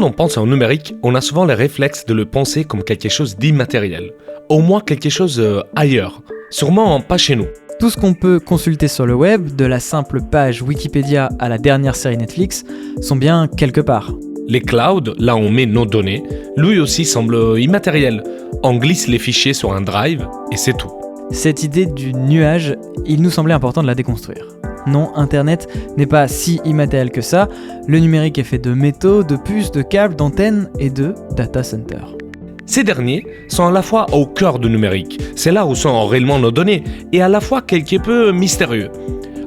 on pense au numérique, on a souvent les réflexes de le penser comme quelque chose d'immatériel. Au moins quelque chose ailleurs. Sûrement pas chez nous. Tout ce qu'on peut consulter sur le web, de la simple page Wikipédia à la dernière série Netflix, sont bien quelque part. Les clouds, là où on met nos données, lui aussi semble immatériel. On glisse les fichiers sur un drive et c'est tout. Cette idée du nuage, il nous semblait important de la déconstruire. Non, Internet n'est pas si immatériel que ça. Le numérique est fait de métaux, de puces, de câbles, d'antennes et de data centers. Ces derniers sont à la fois au cœur du numérique, c'est là où sont réellement nos données, et à la fois quelque peu mystérieux.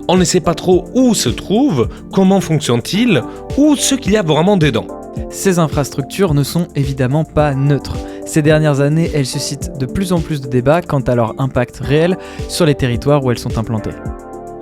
On ne sait pas trop où se trouvent, comment fonctionnent-ils, ou ce qu'il y a vraiment dedans. Ces infrastructures ne sont évidemment pas neutres. Ces dernières années, elles suscitent de plus en plus de débats quant à leur impact réel sur les territoires où elles sont implantées.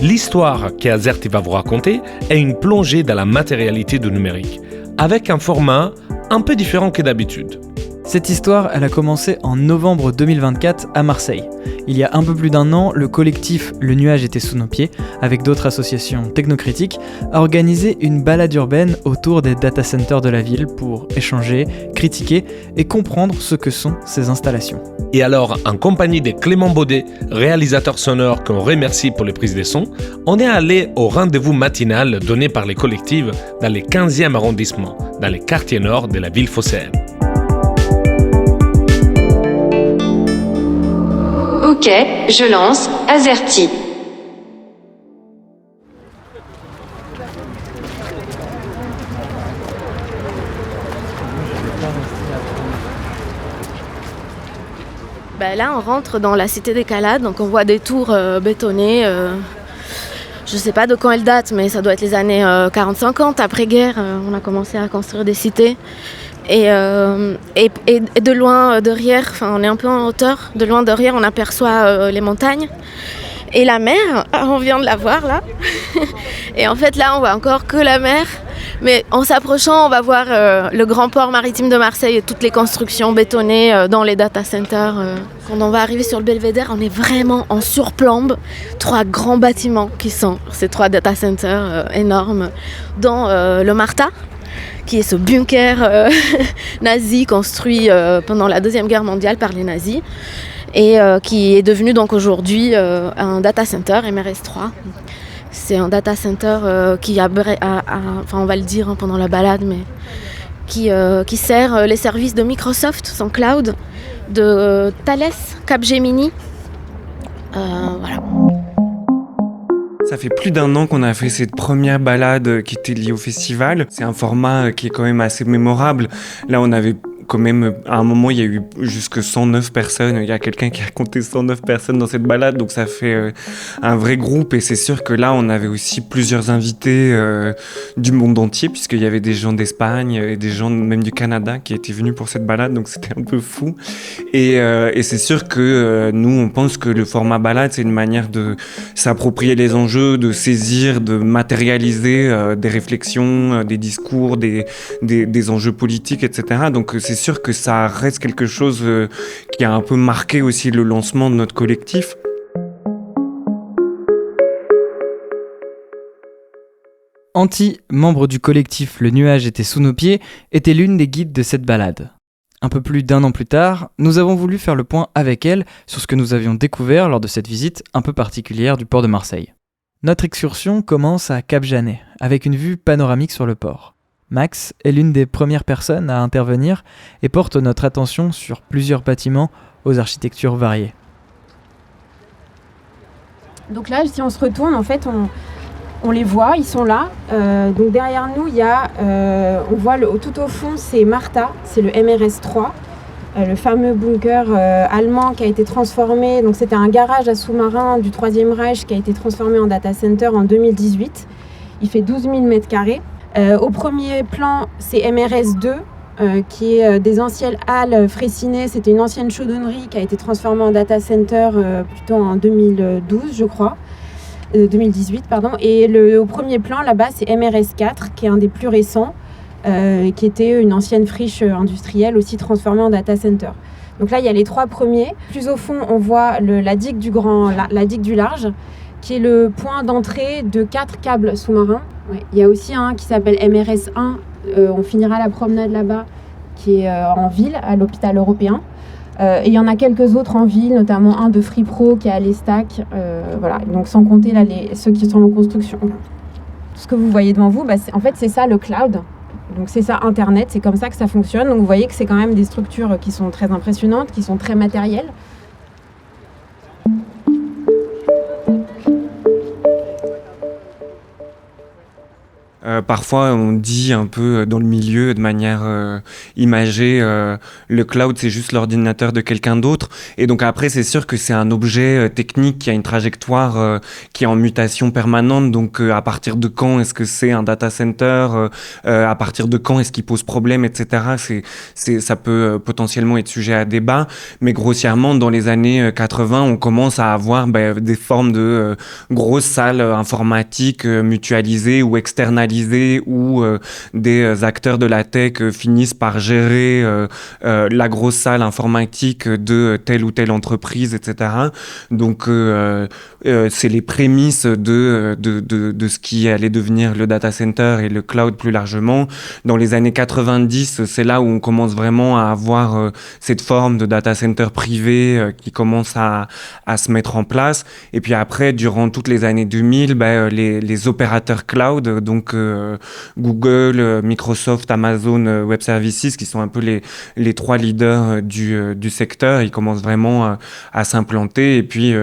L'histoire qu'Azerty va vous raconter est une plongée dans la matérialité du numérique, avec un format un peu différent que d'habitude. Cette histoire, elle a commencé en novembre 2024 à Marseille. Il y a un peu plus d'un an, le collectif Le Nuage était sous nos pieds, avec d'autres associations technocritiques, a organisé une balade urbaine autour des data centers de la ville pour échanger, critiquer et comprendre ce que sont ces installations. Et alors, en compagnie de Clément Baudet, réalisateur sonore qu'on remercie pour les prises de son, on est allé au rendez-vous matinal donné par les collectifs dans le 15e arrondissement, dans les quartiers nord de la ville phocéenne. Ok, je lance Azerty. Là, on rentre dans la cité des Calades, donc on voit des tours bétonnées. Je ne sais pas de quand elles datent, mais ça doit être les années 40-50. Après-guerre, on a commencé à construire des cités. Et de loin derrière, on est un peu en hauteur, de loin derrière on aperçoit les montagnes et la mer, on vient de la voir là. Et en fait là on voit encore que la mer, mais en s'approchant on va voir le grand port maritime de Marseille et toutes les constructions bétonnées dans les data centers. Quand on va arriver sur le Belvédère, on est vraiment en surplombe, 3 grands bâtiments qui sont ces 3 data centers énormes, dont le Marta, qui est ce bunker nazi construit pendant la Deuxième Guerre mondiale par les nazis et qui est devenu donc aujourd'hui un data center MRS3. C'est un data center qui on va le dire pendant la balade, mais qui sert les services de Microsoft, son cloud, de Thales, Capgemini. Voilà. Ça fait plus d'1 an qu'on a fait cette première balade qui était liée au festival. C'est un format qui est quand même assez mémorable. Là, on avait quand même, à un moment, il y a eu jusque 109 personnes. Il y a quelqu'un qui a compté 109 personnes dans cette balade, donc ça fait un vrai groupe. Et c'est sûr que là, on avait aussi plusieurs invités du monde entier, puisqu'il y avait des gens d'Espagne et des gens même du Canada qui étaient venus pour cette balade, donc c'était un peu fou. Et c'est sûr que nous, on pense que le format balade, c'est une manière de s'approprier les enjeux, de saisir, de matérialiser des réflexions, des discours, des enjeux politiques, etc. Donc c'est sûr que ça reste quelque chose qui a un peu marqué aussi le lancement de notre collectif. Anti, membre du collectif Le Nuage était sous nos pieds, était l'une des guides de cette balade. Un peu plus d'1 an plus tard, nous avons voulu faire le point avec elle sur ce que nous avions découvert lors de cette visite un peu particulière du port de Marseille. Notre excursion commence à Cap-Janet, avec une vue panoramique sur le port. Max est l'une des premières personnes à intervenir et porte notre attention sur plusieurs bâtiments aux architectures variées. Donc là, si on se retourne, en fait, on les voit, ils sont là. Donc derrière nous, il y a, on voit tout au fond, c'est Marta, c'est le MRS3, le fameux bunker allemand qui a été transformé. Donc c'était un garage à sous-marins du Troisième Reich qui a été transformé en data center en 2018. Il fait 12 000 m². Au premier plan, c'est MRS2, qui est des anciennes halles Fraissinet. C'était une ancienne chaudonnerie qui a été transformée en data center plutôt en 2012, je crois. 2018, pardon. Et au premier plan, là-bas, c'est MRS4, qui est un des plus récents, qui était une ancienne friche industrielle aussi transformée en data center. Donc là, il y a les 3 premiers. Plus au fond, on voit la digue la digue du large, qui est le point d'entrée de 4 câbles sous-marins. Ouais. Il y a aussi un qui s'appelle MRS1 On finira la promenade là-bas, qui est en ville, à l'hôpital européen. Et il y en a quelques autres en ville, notamment un de Free Pro qui est à l'Estac. Voilà. Donc sans compter là, ceux qui sont en construction. Ce que vous voyez devant vous, en fait, c'est ça le cloud. Donc c'est ça Internet, c'est comme ça que ça fonctionne. Donc vous voyez que c'est quand même des structures qui sont très impressionnantes, qui sont très matérielles. Parfois, on dit un peu dans le milieu, de manière imagée, le cloud, c'est juste l'ordinateur de quelqu'un d'autre. Et donc après, c'est sûr que c'est un objet technique qui a une trajectoire qui est en mutation permanente. Donc à partir de quand est-ce que c'est un data center, à partir de quand est-ce qu'il pose problème, etc. Ça peut potentiellement être sujet à débat. Mais grossièrement, dans les années 80, on commence à avoir des formes de grosses salles informatiques mutualisées ou externalisées, où des acteurs de la tech finissent par gérer la grosse salle informatique de telle ou telle entreprise, etc. Donc c'est les prémices de ce qui allait devenir le data center et le cloud plus largement. Dans les années 90, c'est là où on commence vraiment à avoir cette forme de data center privé qui commence à se mettre en place. Et puis après, durant toutes les années 2000, les opérateurs cloud, donc Google, Microsoft, Amazon Web Services, qui sont un peu les trois leaders du secteur, ils commencent vraiment à s'implanter. Et puis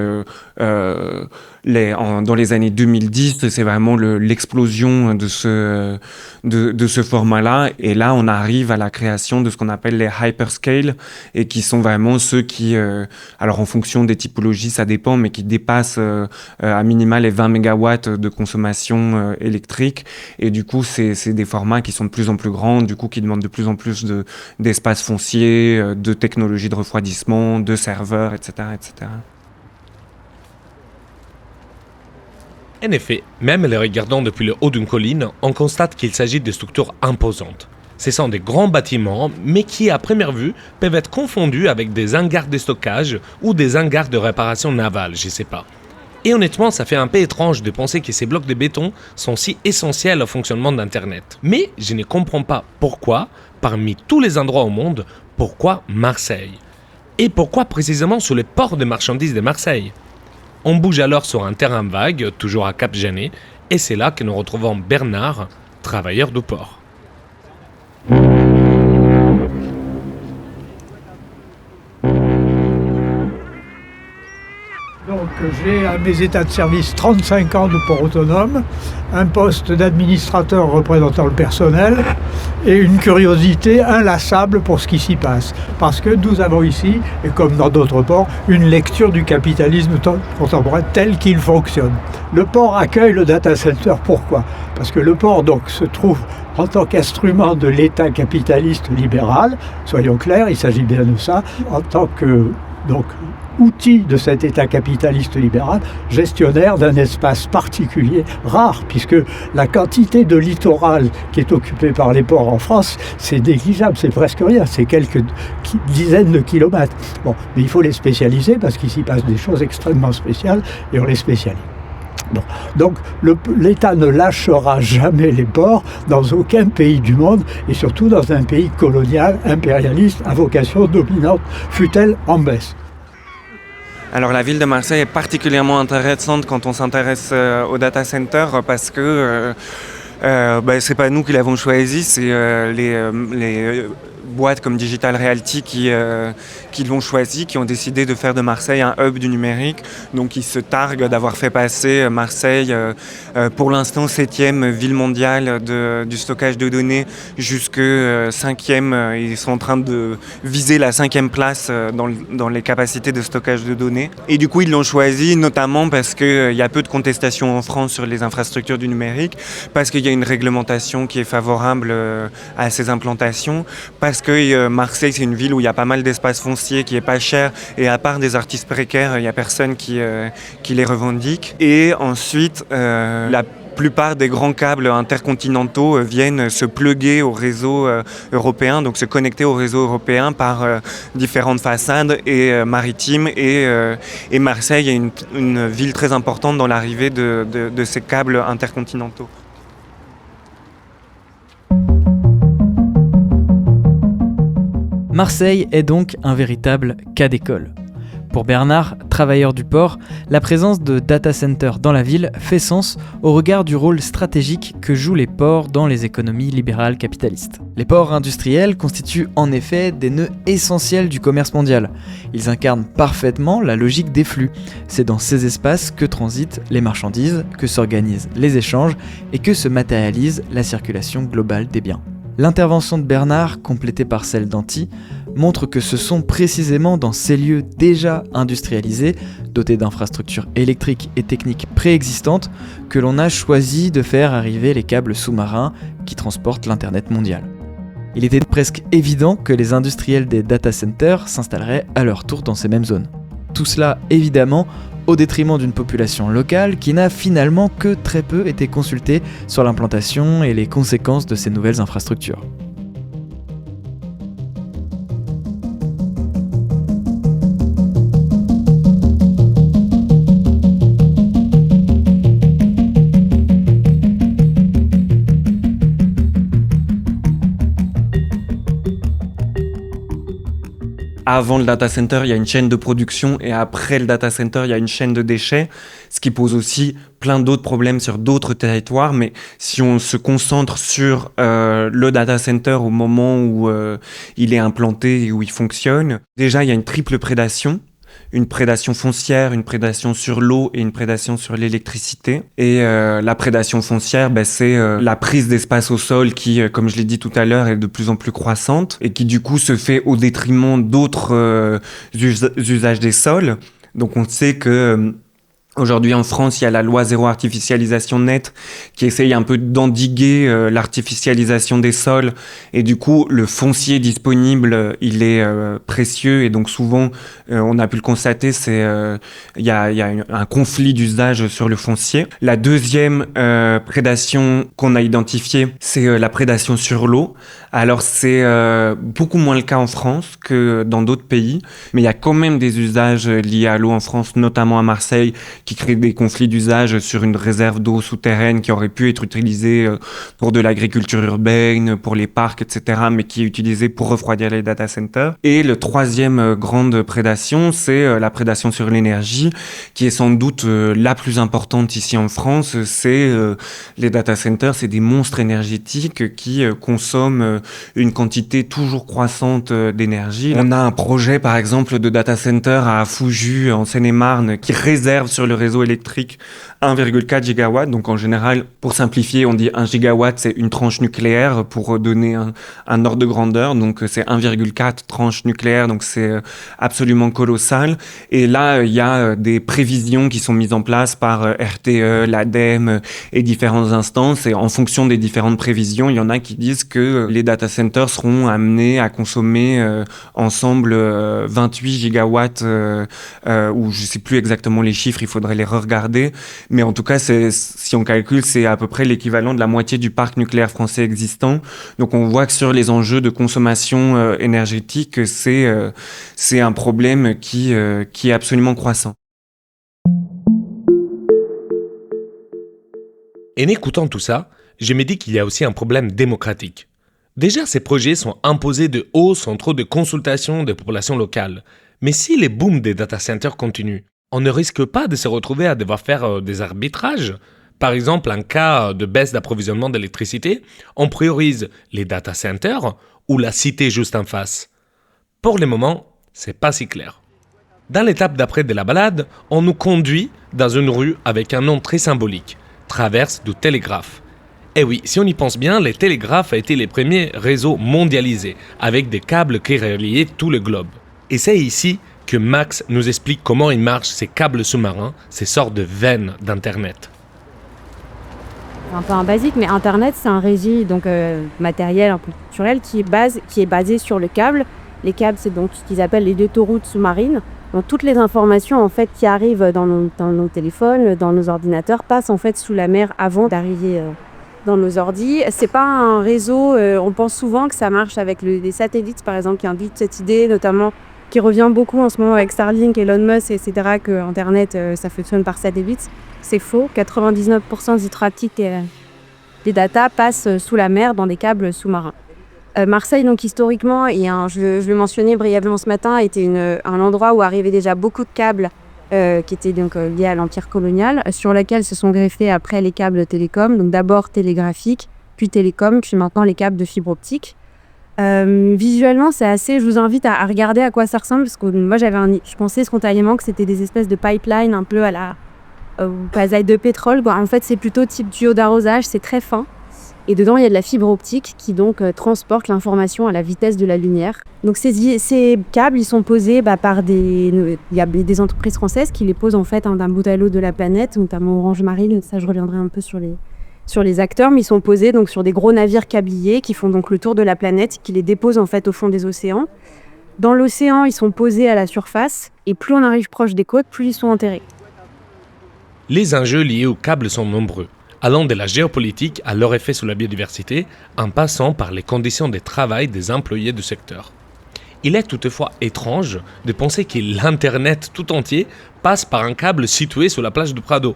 dans les années 2010, c'est vraiment l'explosion de ce format-là. Et là, on arrive à la création de ce qu'on appelle les hyperscale, et qui sont vraiment ceux qui, alors en fonction des typologies, ça dépend, mais qui dépassent à minima les 20 mégawatts de consommation électrique. Et du coup, c'est des formats qui sont de plus en plus grands, du coup, qui demandent de plus en plus d'espace foncier, de technologies de refroidissement, de serveurs, etc., etc. En effet, même les regardant depuis le haut d'une colline, on constate qu'il s'agit de structures imposantes. Ce sont des grands bâtiments, mais qui, à première vue, peuvent être confondus avec des hangars de stockage ou des hangars de réparation navale, je sais pas. Et honnêtement, ça fait un peu étrange de penser que ces blocs de béton sont si essentiels au fonctionnement d'Internet. Mais je ne comprends pas pourquoi, parmi tous les endroits au monde, pourquoi Marseille ? Et pourquoi précisément sur le port de marchandises de Marseille ? On bouge alors sur un terrain vague, toujours à Cap-Janet, et c'est là que nous retrouvons Bernard, travailleur du port. Donc j'ai à mes états de service 35 ans de port autonome, un poste d'administrateur représentant le personnel et une curiosité inlassable pour ce qui s'y passe. Parce que nous avons ici, et comme dans d'autres ports, une lecture du capitalisme contemporain tel qu'il fonctionne. Le port accueille le data center, pourquoi ? Parce que le port donc se trouve en tant qu'instrument de l'État capitaliste libéral, soyons clairs, il s'agit bien de ça, en tant que outil de cet État capitaliste libéral, gestionnaire d'un espace particulier, rare, puisque la quantité de littoral qui est occupée par les ports en France, c'est négligeable, c'est presque rien, c'est quelques dizaines de kilomètres. Bon, mais il faut les spécialiser parce qu'il s'y passe des choses extrêmement spéciales et on les spécialise. Bon. Donc l'État ne lâchera jamais les ports dans aucun pays du monde et surtout dans un pays colonial, impérialiste, à vocation dominante, fût-elle en baisse. Alors la ville de Marseille est particulièrement intéressante quand on s'intéresse au data center parce que c'est pas nous qui l'avons choisi, c'est les boîtes comme Digital Realty qui l'ont choisi, qui ont décidé de faire de Marseille un hub du numérique. Donc ils se targuent d'avoir fait passer Marseille pour l'instant 7e ville mondiale du stockage de données jusque 5e. Ils sont en train de viser la 5e place dans les capacités de stockage de données. Et du coup ils l'ont choisi notamment parce qu'il y a peu de contestations en France sur les infrastructures du numérique, parce qu'il y a une réglementation qui est favorable à ces implantations, parce que Marseille, c'est une ville où il y a pas mal d'espace foncier qui est pas cher, et à part des artistes précaires, il n'y a personne qui les revendique. Et ensuite, la plupart des grands câbles intercontinentaux viennent se plugger au réseau européen, donc se connecter au réseau européen par différentes façades et maritimes. Et Marseille est une ville très importante dans l'arrivée de ces câbles intercontinentaux. Marseille est donc un véritable cas d'école. Pour Bernard, travailleur du port, la présence de data centers dans la ville fait sens au regard du rôle stratégique que jouent les ports dans les économies libérales capitalistes. Les ports industriels constituent en effet des nœuds essentiels du commerce mondial. Ils incarnent parfaitement la logique des flux. C'est dans ces espaces que transitent les marchandises, que s'organisent les échanges et que se matérialise la circulation globale des biens. L'intervention de Bernard, complétée par celle d'Anti, montre que ce sont précisément dans ces lieux déjà industrialisés, dotés d'infrastructures électriques et techniques préexistantes, que l'on a choisi de faire arriver les câbles sous-marins qui transportent l'Internet mondial. Il était presque évident que les industriels des data centers s'installeraient à leur tour dans ces mêmes zones. Tout cela, évidemment, au détriment d'une population locale qui n'a finalement que très peu été consultée sur l'implantation et les conséquences de ces nouvelles infrastructures. Avant le data center, il y a une chaîne de production et après le data center, il y a une chaîne de déchets, ce qui pose aussi plein d'autres problèmes sur d'autres territoires. Mais si on se concentre sur le data center au moment où il est implanté et où il fonctionne, déjà, il y a une triple prédation. Une prédation foncière, une prédation sur l'eau et une prédation sur l'électricité. Et la prédation foncière, c'est la prise d'espace au sol qui, comme je l'ai dit tout à l'heure, est de plus en plus croissante et qui du coup se fait au détriment d'autres usages des sols. Donc on sait que aujourd'hui en France, il y a la loi zéro artificialisation nette qui essaye un peu d'endiguer l'artificialisation des sols et du coup le foncier disponible il est précieux et donc souvent on a pu le constater, il y a un conflit d'usage sur le foncier. La deuxième prédation qu'on a identifiée, c'est la prédation sur l'eau. Alors c'est beaucoup moins le cas en France que dans d'autres pays, mais il y a quand même des usages liés à l'eau en France, notamment à Marseille, qui crée des conflits d'usage sur une réserve d'eau souterraine qui aurait pu être utilisée pour de l'agriculture urbaine, pour les parcs, etc., mais qui est utilisée pour refroidir les data centers. Et le troisième grande prédation, c'est la prédation sur l'énergie, qui est sans doute la plus importante ici en France. C'est les data centers, c'est des monstres énergétiques qui consomment une quantité toujours croissante d'énergie. On a un projet, par exemple, de data center à Fouju, en Seine-et-Marne, qui réserve sur le réseau électrique 1,4 gigawatts. Donc en général, pour simplifier, on dit 1 gigawatt, c'est une tranche nucléaire pour donner un ordre de grandeur. Donc c'est 1,4 tranches nucléaires, donc c'est absolument colossal. Et là, il y a des prévisions qui sont mises en place par RTE, l'ADEME et différentes instances. Et en fonction des différentes prévisions, il y en a qui disent que les data centers seront amenés à consommer ensemble 28 gigawatts, ou je ne sais plus exactement les chiffres, il faudrait les re-regarder. Mais en tout cas, si on calcule, c'est à peu près l'équivalent de la moitié du parc nucléaire français existant. Donc on voit que sur les enjeux de consommation énergétique, c'est un problème qui est absolument croissant. En écoutant tout ça, je me dis qu'il y a aussi un problème démocratique. Déjà, ces projets sont imposés de haut sans trop de consultation des populations locales. Mais si les booms des data centers continuent, on ne risque pas de se retrouver à devoir faire des arbitrages. Par exemple, en cas de baisse d'approvisionnement d'électricité, on priorise les data centers ou la cité juste en face. Pour le moment, c'est pas si clair. Dans l'étape d'après de la balade, on nous conduit dans une rue avec un nom très symbolique, Traverse du Télégraphe. Et oui, si on y pense bien, les télégraphes a été les premiers réseaux mondialisés, avec des câbles qui reliaient tout le globe. Et c'est ici que Max nous explique comment ils marchent ces câbles sous-marins, ces sortes de veines d'Internet. C'est un peu un basique, mais Internet, c'est un réseau matériel, un peu culturel, qui est basé sur le câble. Les câbles, c'est donc ce qu'ils appellent les autoroutes sous-marines. Donc toutes les informations en fait qui arrivent dans nos téléphones, dans nos ordinateurs, passent en fait sous la mer avant d'arriver dans nos ordis. C'est pas un réseau, on pense souvent que ça marche avec des satellites par exemple, qui induisent cette idée, notamment qui revient beaucoup en ce moment avec Starlink, Elon Musk, etc., que Internet, ça fonctionne par satellite. C'est faux. 99% du trafic des data passent sous la mer dans des câbles sous-marins. Marseille, donc historiquement, je le mentionnais brièvement ce matin, était un endroit où arrivaient déjà beaucoup de câbles qui étaient donc liés à l'empire colonial, sur lesquels se sont greffés après les câbles de télécom, donc d'abord télégraphiques, puis télécom, puis maintenant les câbles de fibre optique. Visuellement, c'est assez. Je vous invite à regarder à quoi ça ressemble, parce que moi je pensais spontanément que c'était des espèces de pipelines un peu à la pasaille de pétrole, quoi. En fait, c'est plutôt type tuyau d'arrosage, c'est très fin. Et dedans, il y a de la fibre optique qui donc transporte l'information à la vitesse de la lumière. Donc ces câbles, ils sont posés il y a des entreprises françaises qui les posent en fait d'un bout à l'autre de la planète, notamment Orange Marine. Ça, je reviendrai un peu sur les acteurs, mais ils sont posés donc sur des gros navires câbliers qui font donc le tour de la planète, qui les déposent en fait au fond des océans. Dans l'océan, ils sont posés à la surface, et plus on arrive proche des côtes, plus ils sont enterrés. Les enjeux liés aux câbles sont nombreux, allant de la géopolitique à leur effet sur la biodiversité, en passant par les conditions de travail des employés du secteur. Il est toutefois étrange de penser que l'Internet tout entier passe par un câble situé sur la plage du Prado.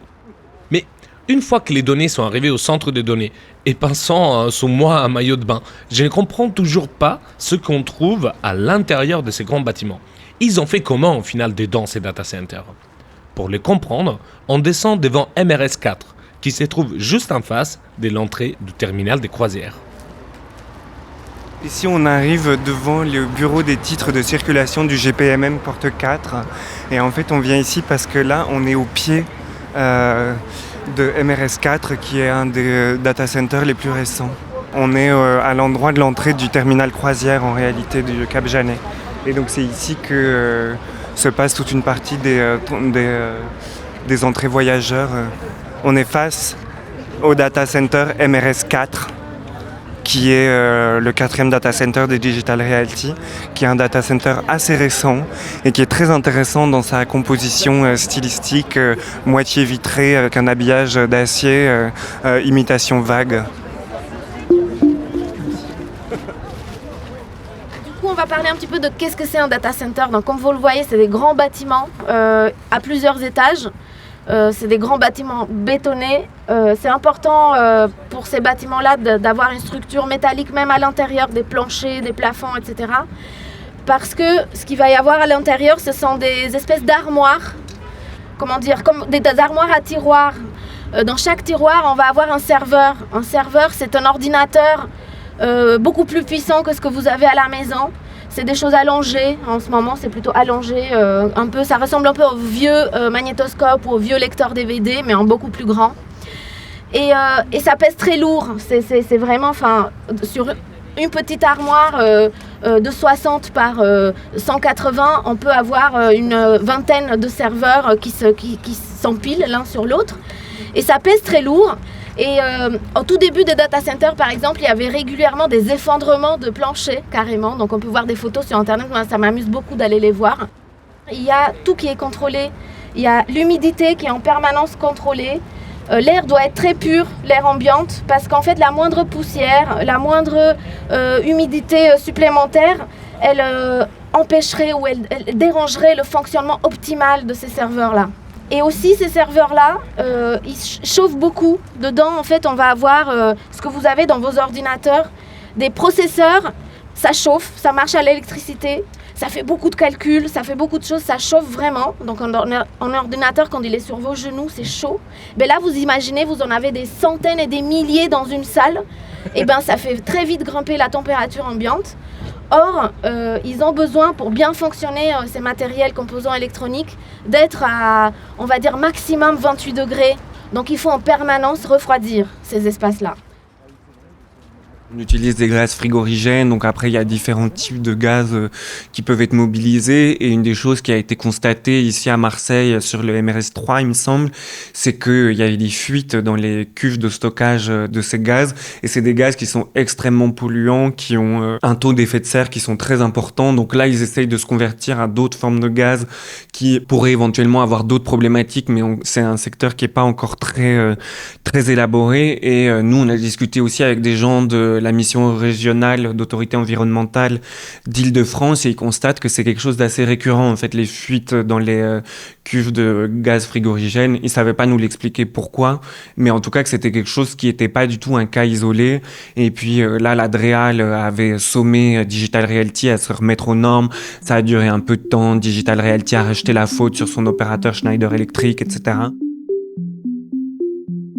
Mais une fois que les données sont arrivées au centre de données, et pensant sur moi en maillot de bain, je ne comprends toujours pas ce qu'on trouve à l'intérieur de ces grands bâtiments. Ils ont fait comment au final dedans ces data centers ? Pour les comprendre, on descend devant MRS 4, qui se trouve juste en face de l'entrée du terminal des croisières. Ici, on arrive devant le bureau des titres de circulation du GPMM Porte 4. Et en fait, on vient ici parce que là, on est au pied de MRS 4, qui est un des data centers les plus récents. On est à l'endroit de l'entrée du terminal croisière, en réalité, du Cap Janet. Et donc, c'est ici que se passe toute une partie des entrées voyageurs. On est face au data center MRS 4, qui est le 4e data center de Digital Realty, qui est un data center assez récent et qui est très intéressant dans sa composition stylistique, moitié vitrée avec un habillage d'acier, imitation vague. On va parler un petit peu de qu'est-ce que c'est un data center. Donc, comme vous le voyez, c'est des grands bâtiments à plusieurs étages. C'est des grands bâtiments bétonnés. C'est important pour ces bâtiments-là d'avoir une structure métallique même à l'intérieur, des planchers, des plafonds, etc. Parce que ce qu'il va y avoir à l'intérieur, ce sont des espèces d'armoires, comme des armoires à tiroirs. Dans chaque tiroir, on va avoir un serveur. Un serveur, c'est un ordinateur beaucoup plus puissant que ce que vous avez à la maison. C'est des choses allongées, en ce moment c'est plutôt allongé, ça ressemble un peu au vieux magnétoscope ou au vieux lecteur DVD, mais en beaucoup plus grand. Et ça pèse très lourd, c'est vraiment, sur une petite armoire de 60 par 180, on peut avoir une vingtaine de serveurs qui s'empilent l'un sur l'autre, et ça pèse très lourd. Et au tout début des data centers, par exemple, il y avait régulièrement des effondrements de planchers, carrément. Donc on peut voir des photos sur Internet, moi, ça m'amuse beaucoup d'aller les voir. Il y a tout qui est contrôlé, il y a l'humidité qui est en permanence contrôlée. L'air doit être très pur, l'air ambiante, parce qu'en fait la moindre poussière, la moindre humidité supplémentaire, elle empêcherait ou elle dérangerait le fonctionnement optimal de ces serveurs-là. Et aussi ces serveurs-là, ils chauffent beaucoup. Dedans, en fait, on va avoir ce que vous avez dans vos ordinateurs, des processeurs, ça chauffe, ça marche à l'électricité, ça fait beaucoup de calculs, ça fait beaucoup de choses, ça chauffe vraiment. Donc un ordinateur, quand il est sur vos genoux, c'est chaud. Mais là, vous imaginez, vous en avez des centaines et des milliers dans une salle. Et ça fait très vite grimper la température ambiante. Or, ils ont besoin, pour bien fonctionner ces matériels composants électroniques, d'être à, on va dire, maximum 28 degrés. Donc il faut en permanence refroidir ces espaces-là. On utilise des gaz frigorigènes, donc après il y a différents types de gaz qui peuvent être mobilisés, et une des choses qui a été constatée ici à Marseille sur le MRS 3, il me semble, c'est qu'il y a des fuites dans les cuves de stockage de ces gaz, et c'est des gaz qui sont extrêmement polluants, qui ont un taux d'effet de serre qui sont très importants. Donc là ils essayent de se convertir à d'autres formes de gaz qui pourraient éventuellement avoir d'autres problématiques, mais c'est un secteur qui n'est pas encore très élaboré. Et nous on a discuté aussi avec des gens de la mission régionale d'autorité environnementale d'Île-de-France et ils constatent que c'est quelque chose d'assez récurrent, en fait, les fuites dans les cuves de gaz frigorigène. Ils ne savaient pas nous l'expliquer pourquoi, mais en tout cas que c'était quelque chose qui n'était pas du tout un cas isolé. Et puis là, la DREAL avait sommé Digital Realty à se remettre aux normes. Ça a duré un peu de temps. Digital Realty a rejeté la faute sur son opérateur Schneider Electric, etc.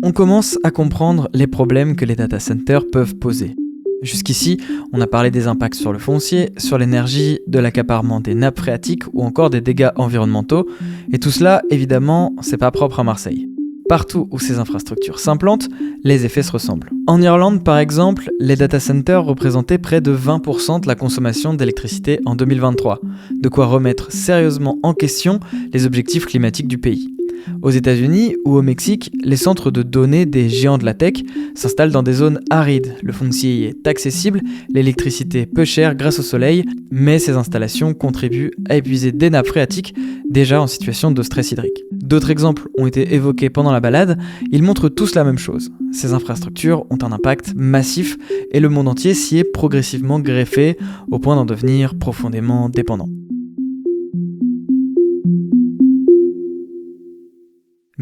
On commence à comprendre les problèmes que les data centers peuvent poser. Jusqu'ici, on a parlé des impacts sur le foncier, sur l'énergie, de l'accaparement des nappes phréatiques ou encore des dégâts environnementaux. Et tout cela, évidemment, c'est pas propre à Marseille. Partout où ces infrastructures s'implantent, les effets se ressemblent. En Irlande, par exemple, les data centers représentaient près de 20% de la consommation d'électricité en 2023, de quoi remettre sérieusement en question les objectifs climatiques du pays. Aux États-Unis ou au Mexique, les centres de données des géants de la tech s'installent dans des zones arides. Le foncier y est accessible, l'électricité peu chère grâce au soleil, mais ces installations contribuent à épuiser des nappes phréatiques déjà en situation de stress hydrique. D'autres exemples ont été évoqués pendant la balade, ils montrent tous la même chose. Ces infrastructures ont un impact massif et le monde entier s'y est progressivement greffé au point d'en devenir profondément dépendant.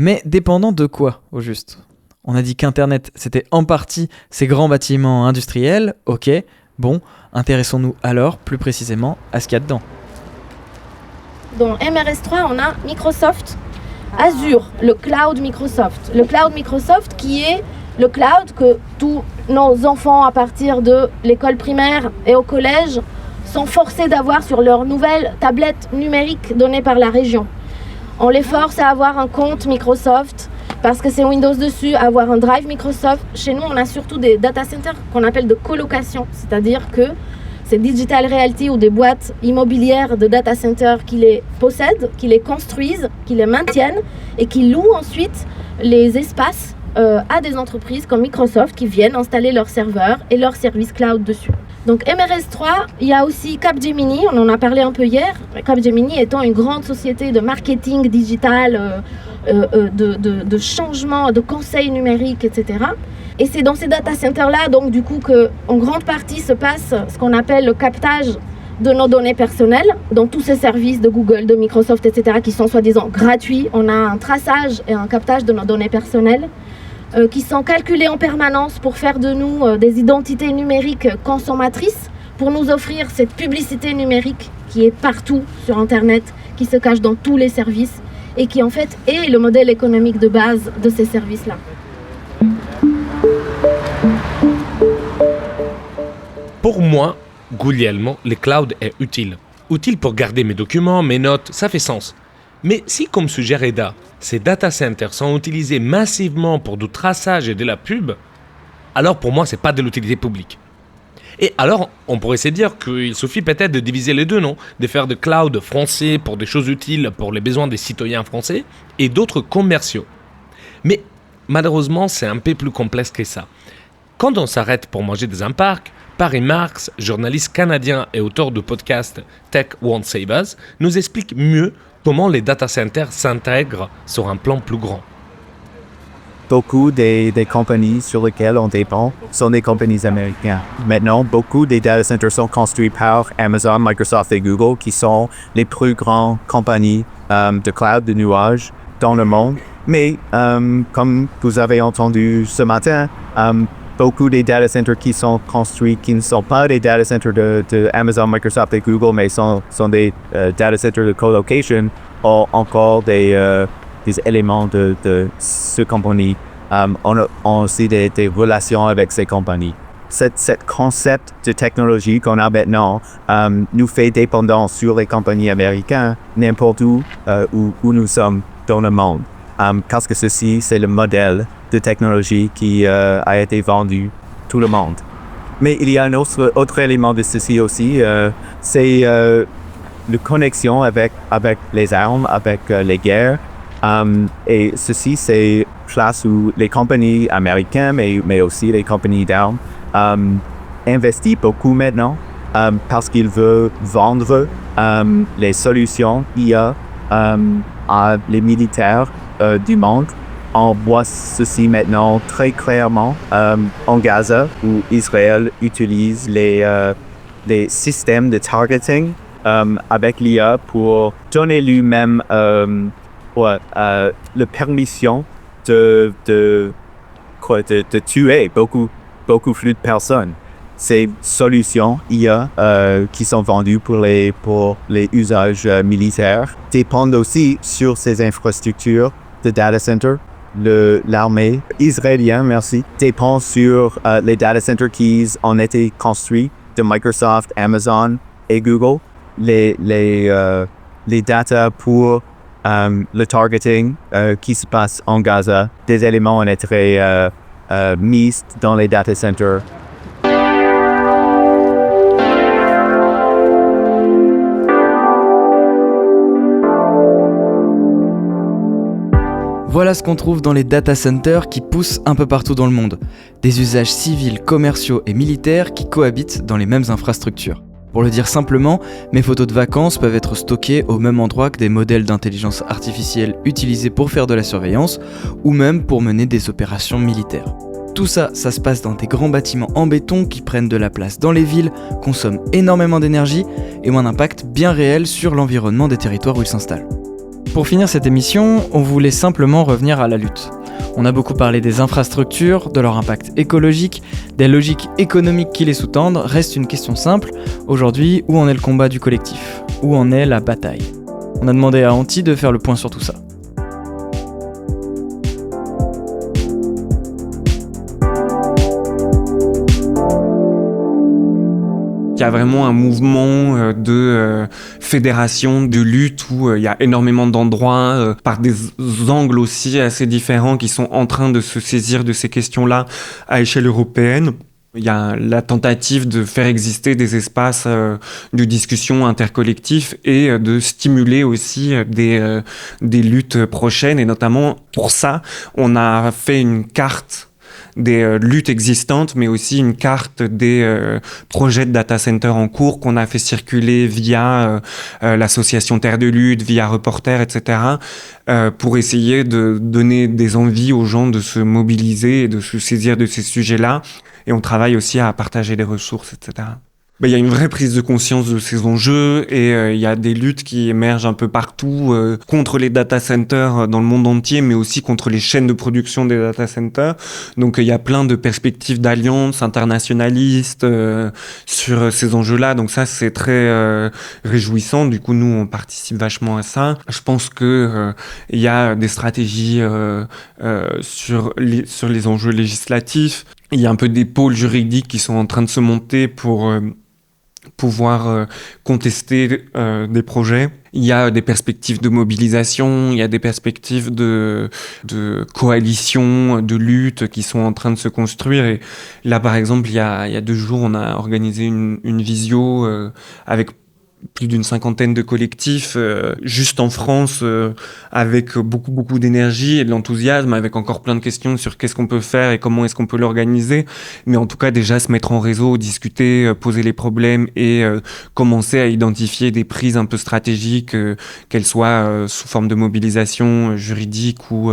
Mais dépendant de quoi, au juste ? On a dit qu'Internet, c'était en partie ces grands bâtiments industriels, ok, bon, intéressons-nous alors plus précisément à ce qu'il y a dedans. Dans MRS3, on a Microsoft Azure, le cloud Microsoft. Le cloud Microsoft qui est le cloud que tous nos enfants à partir de l'école primaire et au collège sont forcés d'avoir sur leur nouvelle tablette numérique donnée par la région. On les force à avoir un compte Microsoft parce que c'est Windows dessus, avoir un drive Microsoft. Chez nous, on a surtout des data centers qu'on appelle de colocation, c'est-à-dire que c'est Digital Realty ou des boîtes immobilières de data centers qui les possèdent, qui les construisent, qui les maintiennent et qui louent ensuite les espaces à des entreprises comme Microsoft qui viennent installer leurs serveurs et leurs services cloud dessus. Donc MRS3, il y a aussi Capgemini, on en a parlé un peu hier. Capgemini étant une grande société de marketing digital, de changement, de conseil numérique, etc. Et c'est dans ces data centers-là, donc du coup, qu'en grande partie se passe ce qu'on appelle le captage de nos données personnelles, dans tous ces services de Google, de Microsoft, etc., qui sont soi-disant gratuits. On a un traçage et un captage de nos données personnelles qui sont calculés en permanence pour faire de nous des identités numériques consommatrices, pour nous offrir cette publicité numérique qui est partout sur Internet, qui se cache dans tous les services et qui en fait est le modèle économique de base de ces services-là. Pour moi, Guglielmo, le cloud est utile. Utile pour garder mes documents, mes notes, ça fait sens. Mais si, comme suggère Eda, ces data centers sont utilisés massivement pour du traçage et de la pub, alors pour moi, c'est pas de l'utilité publique. Et alors, on pourrait se dire qu'il suffit peut-être de diviser les deux, non ? De faire de cloud français pour des choses utiles pour les besoins des citoyens français et d'autres commerciaux. Mais malheureusement, c'est un peu plus complexe que ça. Quand on s'arrête pour manger dans un parc, Paris Marx, journaliste canadien et auteur du podcast Tech Won't Save Us, nous explique mieux comment les data centers s'intègrent sur un plan plus grand. Beaucoup des compagnies sur lesquelles on dépend sont des compagnies américaines. Maintenant, beaucoup des data centers sont construits par Amazon, Microsoft et Google, qui sont les plus grandes compagnies de cloud, de nuages dans le monde. Mais comme vous avez entendu ce matin, beaucoup des data centers qui sont construits, qui ne sont pas des data centers de Amazon, Microsoft et Google, mais sont des data centers de colocation, ont encore des éléments de ces compagnies. On a aussi des relations avec ces compagnies. Cet concept de technologie qu'on a maintenant nous fait dépendants sur les compagnies américaines n'importe où nous sommes dans le monde. Parce que ceci, c'est le modèle de technologie qui a été vendu tout le monde. Mais il y a un autre élément de ceci aussi, c'est la connexion avec les armes, avec les guerres. Et ceci, c'est place où les compagnies américaines, mais aussi les compagnies d'armes, investissent beaucoup maintenant parce qu'ils veulent vendre les solutions IA à les militaires du monde. On voit ceci maintenant très clairement en Gaza, où Israël utilise les systèmes de targeting avec l'IA pour donner lui-même la permission de tuer beaucoup plus de personnes. Ces solutions IA qui sont vendues pour les usages militaires dépendent aussi sur ces infrastructures de data center. L'armée israélienne, dépend sur les data centers qui ont été construits de Microsoft, Amazon et Google. Les data pour le targeting qui se passe en Gaza, des éléments ont été mis dans les data centers. Voilà ce qu'on trouve dans les data centers qui poussent un peu partout dans le monde. Des usages civils, commerciaux et militaires qui cohabitent dans les mêmes infrastructures. Pour le dire simplement, mes photos de vacances peuvent être stockées au même endroit que des modèles d'intelligence artificielle utilisés pour faire de la surveillance ou même pour mener des opérations militaires. Tout ça, ça se passe dans des grands bâtiments en béton qui prennent de la place dans les villes, consomment énormément d'énergie et ont un impact bien réel sur l'environnement des territoires où ils s'installent. Pour finir cette émission, on voulait simplement revenir à la lutte. On a beaucoup parlé des infrastructures, de leur impact écologique, des logiques économiques qui les sous-tendent. Reste une question simple. Aujourd'hui, où en est le combat du collectif ? Où en est la bataille ? On a demandé à Anti de faire le point sur tout ça. Il y a vraiment un mouvement de fédération, de lutte où il y a énormément d'endroits par des angles aussi assez différents qui sont en train de se saisir de ces questions-là à échelle européenne. Il y a la tentative de faire exister des espaces de discussion intercollectifs et de stimuler aussi des luttes prochaines. Et notamment pour ça, on a fait une carte des luttes existantes, mais aussi une carte des projets de data center en cours qu'on a fait circuler via l'association Terre de Lutte, via Reporter, etc., pour essayer de donner des envies aux gens de se mobiliser et de se saisir de ces sujets-là. Et on travaille aussi à partager des ressources, etc. Il y a une vraie prise de conscience de ces enjeux et il y a des luttes qui émergent un peu partout contre les data centers dans le monde entier, mais aussi contre les chaînes de production des data centers. Donc il y a plein de perspectives d'alliances internationalistes sur ces enjeux-là. Donc ça, c'est très réjouissant. Du coup, nous, on participe vachement à ça. Je pense que il y a des stratégies sur les enjeux législatifs. Il y a un peu des pôles juridiques qui sont en train de se monter pour pouvoir contester des projets. Il y a des perspectives de mobilisation, il y a des perspectives de coalition, de lutte qui sont en train de se construire. Et là, par exemple, il y a 2 jours, on a organisé une visio avec plus d'une 50aine de collectifs juste en France avec beaucoup d'énergie et de l'enthousiasme, avec encore plein de questions sur qu'est-ce qu'on peut faire et comment est-ce qu'on peut l'organiser, mais en tout cas déjà se mettre en réseau, discuter, poser les problèmes et commencer à identifier des prises un peu stratégiques, qu'elles soient sous forme de mobilisation juridique ou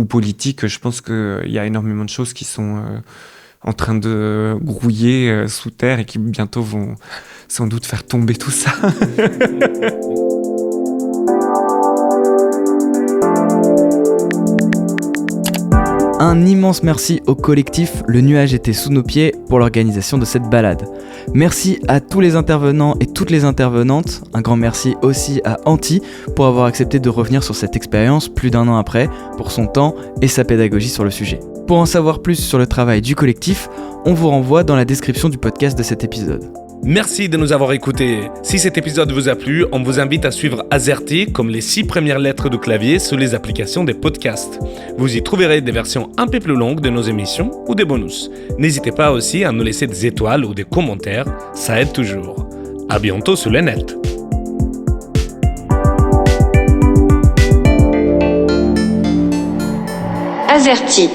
politique. Je pense qu'il y a énormément de choses qui sont en train de grouiller sous terre et qui bientôt vont sans doute faire tomber tout ça. Un immense merci au collectif Le Nuage était sous nos pieds pour l'organisation de cette balade. Merci à tous les intervenants et toutes les intervenantes. Un grand merci aussi à Anti pour avoir accepté de revenir sur cette expérience plus d'1 an après, pour son temps et sa pédagogie sur le sujet. Pour en savoir plus sur le travail du collectif, on vous renvoie dans la description du podcast de cet épisode. Merci de nous avoir écoutés. Si cet épisode vous a plu, on vous invite à suivre Azerty comme les 6 premières lettres de clavier sur les applications des podcasts. Vous y trouverez des versions un peu plus longues de nos émissions ou des bonus. N'hésitez pas aussi à nous laisser des étoiles ou des commentaires, ça aide toujours. À bientôt sur le net. Azerty.